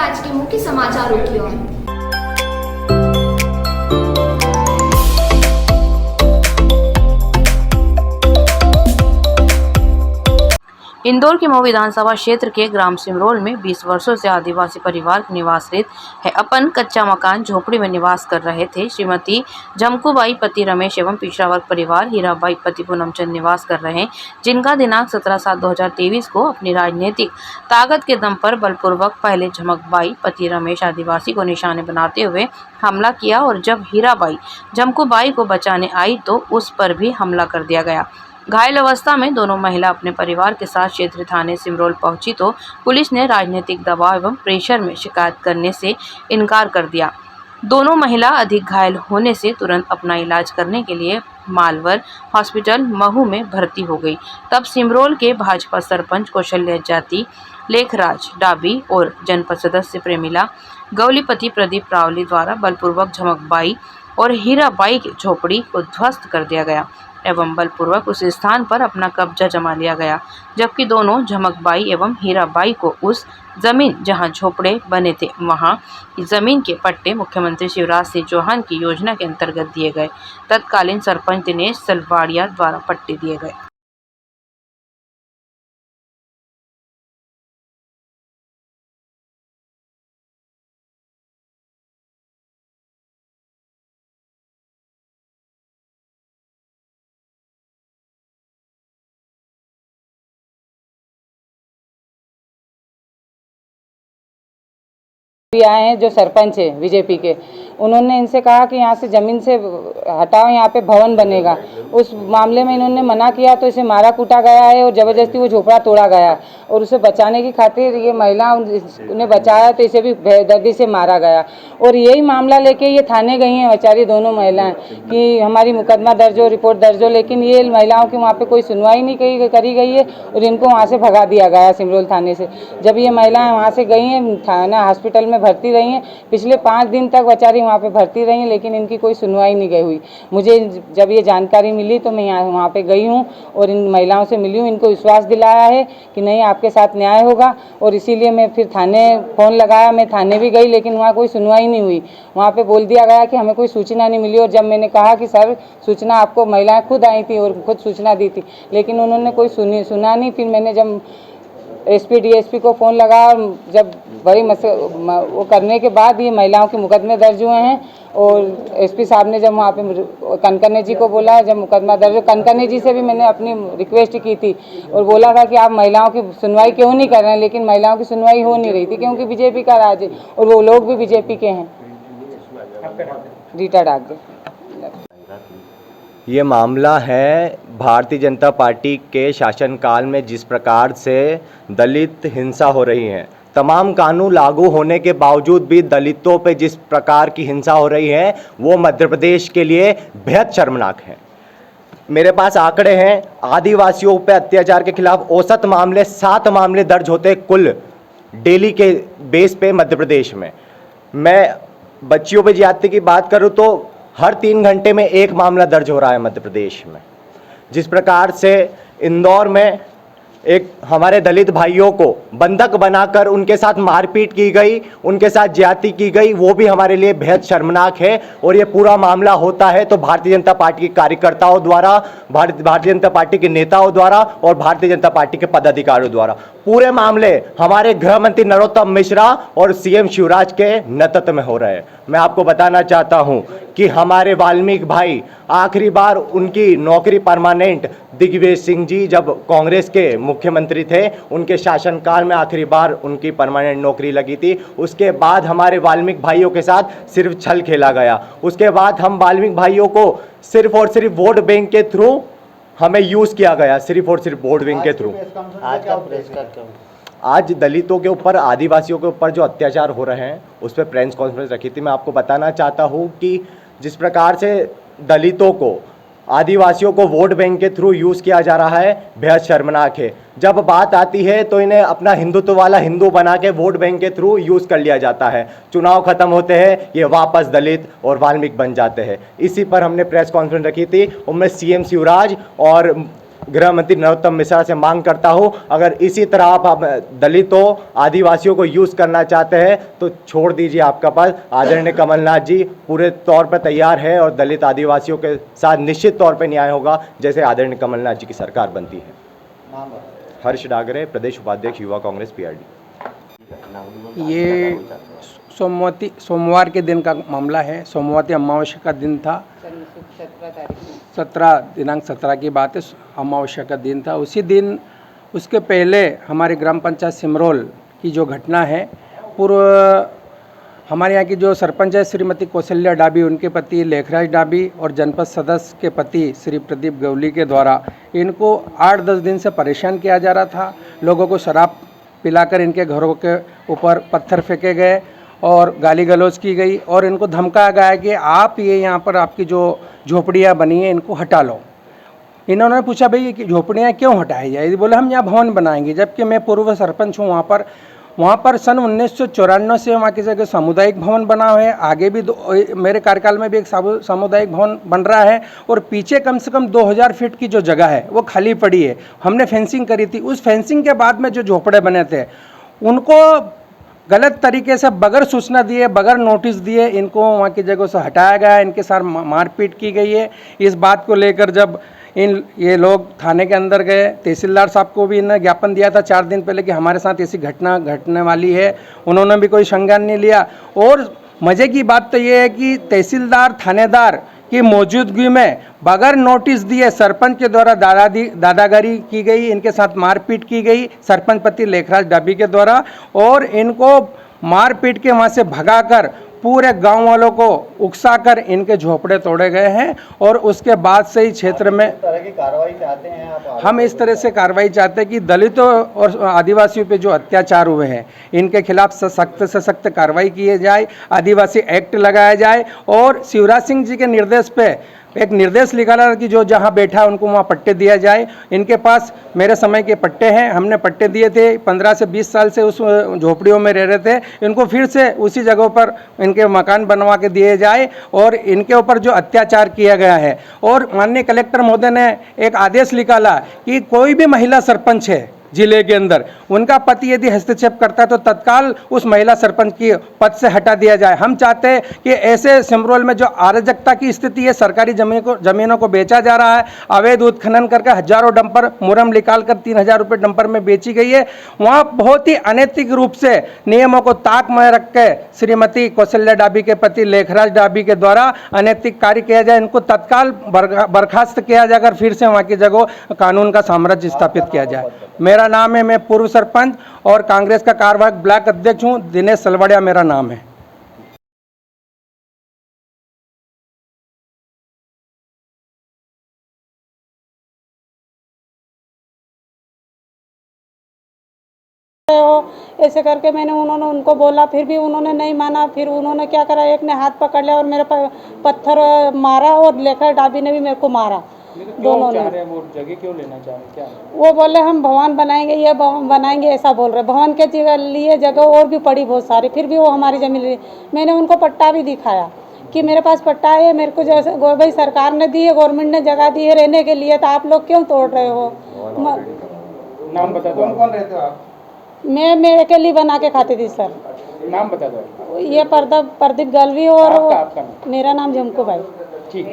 आज के मुख्य समाचारों की ओर। इंदौर के मऊ विधानसभा क्षेत्र के ग्राम सिमरोल में 20 वर्षों से आदिवासी परिवार की निवास रहित है। अपन कच्चा मकान झोपड़ी में निवास कर रहे थे। श्रीमती झमकूबाई पति रमेश एवं पिछड़ा वर्ग परिवार हीराबाई पति पूनमचंद निवास कर रहे हैं, जिनका दिनांक 17/7/2023 को अपनी राजनीतिक ताकत के दम पर बलपूर्वक पहले झमकबाई पति रमेश आदिवासी को निशाने बनाते हुए हमला किया और जब हीराबाई झमकूबाई को बचाने आई तो उस पर भी हमला कर दिया गया। घायल अवस्था में दोनों महिला अपने परिवार के साथ क्षेत्रीय थाने सिमरोल पहुंची तो पुलिस ने राजनीतिक दबाव एवं प्रेशर में शिकायत करने से इनकार कर दिया। दोनों महिला अधिक घायल होने से तुरंत अपना इलाज करने के लिए मालवर हॉस्पिटल महू में भर्ती हो गई। तब सिमरोल के भाजपा सरपंच कौशल्या जाति, लेखराज डाबी और जनपद सदस्य प्रेमिला गौलीपति प्रदीप रावली द्वारा बलपूर्वक झमकबाई और हीराबाई की झोपड़ी को ध्वस्त कर दिया गया एवं बलपूर्वक उस स्थान पर अपना कब्जा जमा लिया गया, जबकि दोनों झमकबाई एवं हीराबाई को उस जमीन जहां झोपड़े बने थे वहां जमीन के पट्टे मुख्यमंत्री शिवराज सिंह चौहान की योजना के अंतर्गत दिए गए। तत्कालीन सरपंच दिनेश सलवाड़िया द्वारा पट्टे दिए गए। आए हैं जो सरपंच है बीजेपी के, उन्होंने इनसे कहा कि यहाँ से ज़मीन से हटाओ, यहाँ पे भवन बनेगा। उस मामले में इन्होंने मना किया तो इसे मारा कूटा गया है और ज़बरदस्ती वो झोपड़ा तोड़ा गया और उसे बचाने की खातिर ये महिला उन्हें बचाया तो इसे भी बेदर्दी से मारा गया। और यही मामला लेके ये थाने गई हैं बेचारी दोनों महिलाएं कि हमारी मुकदमा दर्ज हो, रिपोर्ट दर्ज हो, लेकिन ये महिलाओं की वहाँ पर कोई सुनवाई नहीं करी गई है और इनको वहाँ से भगा दिया गया सिमरोल थाने से। जब ये महिलाएँ वहाँ से गई हैं, थाना हॉस्पिटल में भर्ती रही हैं, पिछले 5 दिन तक बेचारी वहाँ पे भर्ती रही हैं, लेकिन इनकी कोई सुनवाई नहीं गई हुई। मुझे जब ये जानकारी मिली तो मैं यहाँ वहाँ पे गई हूँ और इन महिलाओं से मिली हूँ, इनको विश्वास दिलाया है कि नहीं आपके साथ न्याय होगा और इसीलिए मैं फिर थाने फ़ोन लगाया। मैं थाने भी गई लेकिन वहाँ कोई सुनवाई नहीं हुई। वहाँ पर बोल दिया गया कि हमें कोई सूचना नहीं मिली और जब मैंने कहा कि सर सूचना आपको, महिलाएँ खुद आई थी और खुद सूचना दी थी, लेकिन उन्होंने कोई सुना नहीं। फिर मैंने जब एसपी डीएसपी को फ़ोन लगाया और जब बड़ी वो करने के बाद ये महिलाओं के मुकदमे दर्ज हुए हैं और एसपी साहब ने जब वहाँ पे कनकने जी को बोला, जब मुकदमा दर्ज, कनकने जी से भी मैंने अपनी रिक्वेस्ट की थी और बोला था कि आप महिलाओं की सुनवाई क्यों नहीं कर रहे हैं, लेकिन महिलाओं की सुनवाई हो नहीं रही थी क्योंकि बीजेपी का राज है और वो लोग भी बीजेपी के हैं। रीटा डाक। ये मामला है भारतीय जनता पार्टी के शासनकाल में जिस प्रकार से दलित हिंसा हो रही है, तमाम कानून लागू होने के बावजूद भी दलितों पे जिस प्रकार की हिंसा हो रही है वो मध्य प्रदेश के लिए बेहद शर्मनाक है। मेरे पास आंकड़े हैं, आदिवासियों पे अत्याचार के खिलाफ औसत मामले 7 मामले दर्ज होते कुल डेली के बेस पे मध्य प्रदेश में। मैं बच्चियों पे ज्यादती की बात करूँ तो हर 3 घंटे में 1 मामला दर्ज हो रहा है मध्य प्रदेश में। जिस प्रकार से इंदौर में एक हमारे दलित भाइयों को बंधक बनाकर उनके साथ मारपीट की गई, उनके साथ ज्यादती की गई, वो भी हमारे लिए बेहद शर्मनाक है। और ये पूरा मामला होता है तो भारतीय जनता पार्टी के कार्यकर्ताओं द्वारा, भारतीय जनता पार्टी के नेताओं द्वारा और भारतीय जनता पार्टी के पदाधिकारियों द्वारा। पूरे मामले हमारे गृह मंत्री नरोत्तम मिश्रा और सीएम शिवराज के नेतृत्व में हो रहे हैं। मैं आपको बताना चाहता हूं कि हमारे वाल्मीकि भाई आखिरी बार उनकी नौकरी परमानेंट दिग्विजय सिंह जी जब कांग्रेस के मुख्यमंत्री थे, उनके शासनकाल में आखिरी बार उनकी परमानेंट नौकरी लगी थी। उसके बाद हमारे वाल्मीकि भाइयों के साथ सिर्फ छल खेला गया। उसके बाद हम वाल्मीकि भाइयों को सिर्फ और सिर्फ वोट बैंक के थ्रू हमें यूज़ किया गया, सिर्फ और सिर्फ वोट बैंक के थ्रू। आज दलितों के ऊपर, आदिवासियों के ऊपर जो अत्याचार हो रहे हैं उस पर प्रेस कॉन्फ्रेंस रखी थी। मैं आपको बताना चाहता हूँ कि जिस प्रकार से दलितों को, आदिवासियों को वोट बैंक के थ्रू यूज़ किया जा रहा है, बेहद शर्मनाक है। जब बात आती है तो इन्हें अपना हिंदुत्व वाला हिंदू बना के वोट बैंक के थ्रू यूज़ कर लिया जाता है। चुनाव खत्म होते हैं ये वापस दलित और वाल्मीकि बन जाते हैं। इसी पर हमने प्रेस कॉन्फ्रेंस रखी थी, उनमें सीएम शिवराज और गृह मंत्री नरोत्तम मिश्रा से मांग करता हूं, अगर इसी तरह आप दलितों आदिवासियों को यूज करना चाहते हैं तो छोड़ दीजिए आपका पद। आदरणीय कमलनाथ जी पूरे तौर पर तैयार है और दलित आदिवासियों के साथ निश्चित तौर पर न्याय होगा जैसे आदरणीय कमलनाथ जी की सरकार बनती है। हर्ष डागरे, प्रदेश उपाध्यक्ष युवा कांग्रेस PRD। ये सोमवार के दिन का मामला है। सोमवती अमावस्या का दिन था, 17 की बात है, अमावस्या का दिन था। उसी दिन उसके पहले हमारे ग्राम पंचायत सिमरोल की जो घटना है, पूर्व हमारे यहाँ की जो सरपंच है श्रीमती कौशल्या डाबी, उनके पति लेखराज डाबी और जनपद सदस्य के पति श्री प्रदीप गवली के द्वारा इनको 8-10 दिन से परेशान किया जा रहा था। लोगों को शराब पिलाकर इनके घरों के ऊपर पत्थर फेंके गए और गाली गलौज की गई और इनको धमकाया गया कि आप ये यहाँ पर आपकी जो झोपड़ियाँ बनी हैं इनको हटा लो। इन्होंने पूछा भाई कि झोपड़ियाँ क्यों हटाई जाए? बोले हम यहाँ भवन बनाएंगे, जबकि मैं पूर्व सरपंच हूँ वहाँ पर सन 1994 से वहाँ की जगह सामुदायिक भवन बना हुआ है। आगे भी मेरे कार्यकाल में भी एक सामुदायिक भवन बन रहा है और पीछे कम से कम 2000 फीट की जो जगह है वो खाली पड़ी है। हमने फेंसिंग करी थी। उस फेंसिंग के बाद में जो झोपड़े बने थे उनको गलत तरीके से बगैर सूचना दिए, बगैर नोटिस दिए इनको वहाँ की जगह से हटाया गया। इनके साथ मारपीट की गई है। इस बात को लेकर जब ये लोग थाने के अंदर गए, तहसीलदार साहब को भी इन्हें ज्ञापन दिया था 4 दिन पहले कि हमारे साथ ऐसी घटना घटने वाली है। उन्होंने भी कोई संज्ञान नहीं लिया। और मज़े की बात तो ये है कि तहसीलदार थानेदार की मौजूदगी में बगैर नोटिस दिए सरपंच के द्वारा दादागिरी की गई, इनके साथ मारपीट की गई सरपंच पति लेखराज डाबी के द्वारा, और इनको मारपीट के वहाँ से भगाकर पूरे गांव वालों को उकसाकर इनके झोपड़े तोड़े गए हैं। और उसके बाद से ही क्षेत्र में तरह की कार्रवाई चाहते हैं आप? हम इस तरह से कार्रवाई चाहते हैं कि दलितों और आदिवासियों पे जो अत्याचार हुए हैं इनके खिलाफ सख्त से सख्त कार्रवाई किए जाए, आदिवासी एक्ट लगाया जाए। और शिवराज सिंह जी के निर्देश पे एक निर्देश निकाला कि जो जहां बैठा है उनको वहां पट्टे दिया जाए। इनके पास मेरे समय के पट्टे हैं, हमने पट्टे दिए थे। 15 से 20 साल से उस झोपड़ियों में रह रहे थे, इनको फिर से उसी जगहों पर इनके मकान बनवा के दिए जाए। और इनके ऊपर जो अत्याचार किया गया है, और माननीय कलेक्टर महोदय ने एक आदेश निकाला कि कोई भी महिला सरपंच है जिले के अंदर, उनका पति यदि हस्तक्षेप करता है तो तत्काल उस महिला सरपंच की पद से हटा दिया जाए। हम चाहते हैं कि ऐसे सिमरोल में जो अराजकता की स्थिति है, सरकारी जमीनों को बेचा जा रहा है, अवैध उत्खनन करके हजारों डंपर मुरम निकाल कर 3000 रुपये डंपर में बेची गई है, वहाँ बहुत ही अनैतिक रूप से नियमों को ताक में रख के श्रीमती कौशल्या डाबी के पति लेखराज डाबी के द्वारा अनैतिक कार्य किया जाए। इनको तत्काल बर्खास्त किया जाकर फिर से वहाँ की जगह कानून का साम्राज्य स्थापित किया जाए। मेरा नाम है, मैं पूर्व सरपंच और कांग्रेस का कार्यवाहक ब्लॉक अध्यक्ष हूं, दिनेश सलवाड़िया मेरा नाम है। ऐसे करके मैंने उनको बोला, फिर भी उन्होंने नहीं माना। फिर उन्होंने क्या करा, एक ने हाथ पकड़ लिया और मेरे पत्थर मारा और लेकर डाबी ने भी मेरे को मारा। दोनों ने। वो जगह क्यों लेना चाह रहे, क्या वो बोले हम भवन बनाएंगे, ये भवन बनाएंगे, ऐसा बोल रहे। भवन के लिए जगह और भी पड़ी बहुत सारी, फिर भी वो हमारी जमीन ली। मैंने उनको पट्टा भी दिखाया कि मेरे पास पट्टा है, मेरे को जैसे भाई सरकार ने दी है, गवर्नमेंट ने जगह दी है रहने के लिए, तो आप लोग क्यों तोड़ रहे हो? नाम बता दो। कौन रहते हो आप? मैं अकेली बना के खाती थी सर। नाम बता दो। ये प्रदीप गलवी और आपका नाम? मेरा नाम झमकू भाई। ठीक।